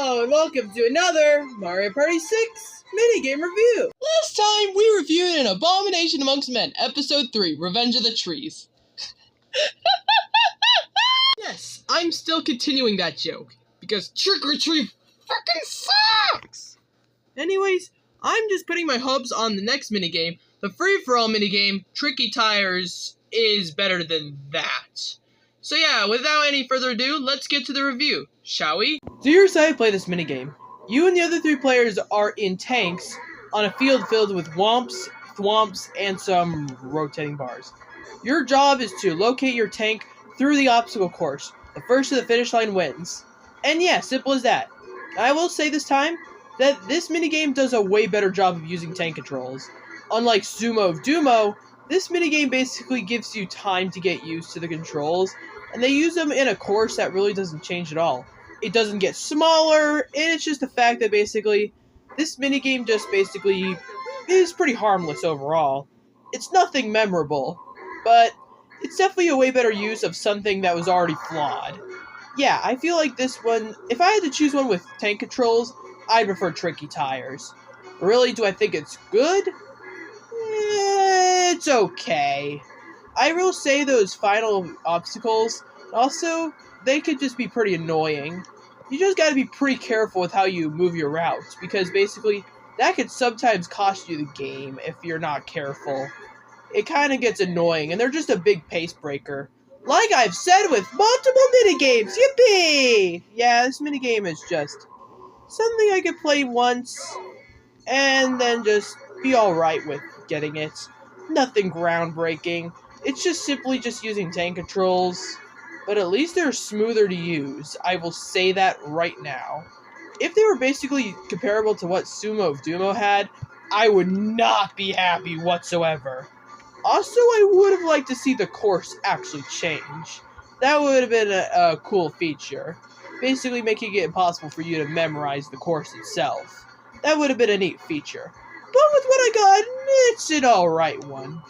Hello, and welcome to another Mario Party 6 minigame review. Last time, we reviewed An Abomination Amongst Men, Episode 3, Revenge of the Trees. Yes, I'm still continuing that joke, because Trick or Treat fucking sucks! Anyways, I'm just putting my hopes on the next minigame. The free-for-all minigame, Tricky Tires, is better than that. So yeah, without any further ado, let's get to the review, shall we? So here's how I play this minigame. You and the other 3 players are in tanks on a field filled with womps, thwomps, and some rotating bars. Your job is to locate your tank through the obstacle course. The first to the finish line wins. And yeah, simple as that. I will say this time that this minigame does a way better job of using tank controls. Unlike Sumo of Dumo, this minigame basically gives you time to get used to the controls, and they use them in a course that really doesn't change at all. It doesn't get smaller, and it's just the fact that basically, this minigame just basically is pretty harmless overall. It's nothing memorable, but it's definitely a way better use of something that was already flawed. Yeah, I feel like this one, if I had to choose one with tank controls, I'd prefer Tricky Tires. Really, do I think it's good? It's okay. I will say those final obstacles, also, they could just be pretty annoying. You just gotta be pretty careful with how you move your routes, because basically, that could sometimes cost you the game if you're not careful. It kinda gets annoying, and they're just a big pace breaker. Like I've said with multiple minigames, yippee! Yeah, this minigame is just something I could play once, and then just be alright with getting it. Nothing groundbreaking. It's just simply just using tank controls, but at least they're smoother to use. I will say that right now. If they were basically comparable to what Sumo of Dumo had, I would not be happy whatsoever. Also, I would have liked to see the course actually change. That would have been a cool feature. Basically making it impossible for you to memorize the course itself. That would have been a neat feature. But with what I got, it's an alright one.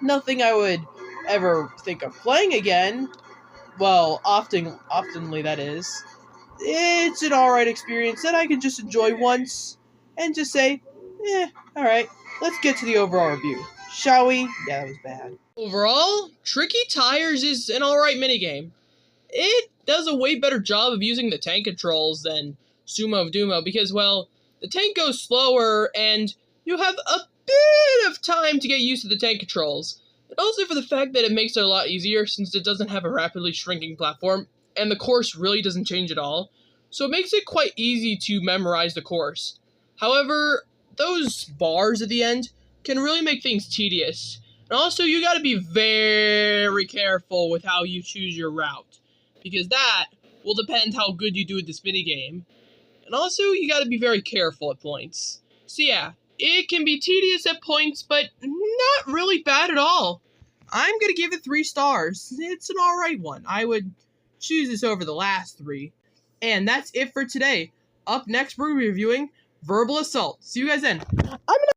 Nothing I would ever think of playing again. Well, oftenly that is. It's an alright experience that I can just enjoy once and just say, alright, let's get to the overall review. Shall we? Yeah, that was bad. Overall, Tricky Tires is an alright minigame. It does a way better job of using the tank controls than Sumo of Dumo because, well, the tank goes slower and you have a bit of time to get used to the tank controls. And also for the fact that it makes it a lot easier since it doesn't have a rapidly shrinking platform and the course really doesn't change at all. So it makes it quite easy to memorize the course. However, those bars at the end can really make things tedious. And also, you gotta be very careful with how you choose your route, because that will depend how good you do at this minigame. And also, you gotta be very careful at points. So yeah, it can be tedious at points, but not really bad at all. I'm gonna give it 3 stars. It's an alright one. I would choose this over the last 3. And that's it for today. Up next, we're reviewing Verbal Assault. See you guys then. I'm gonna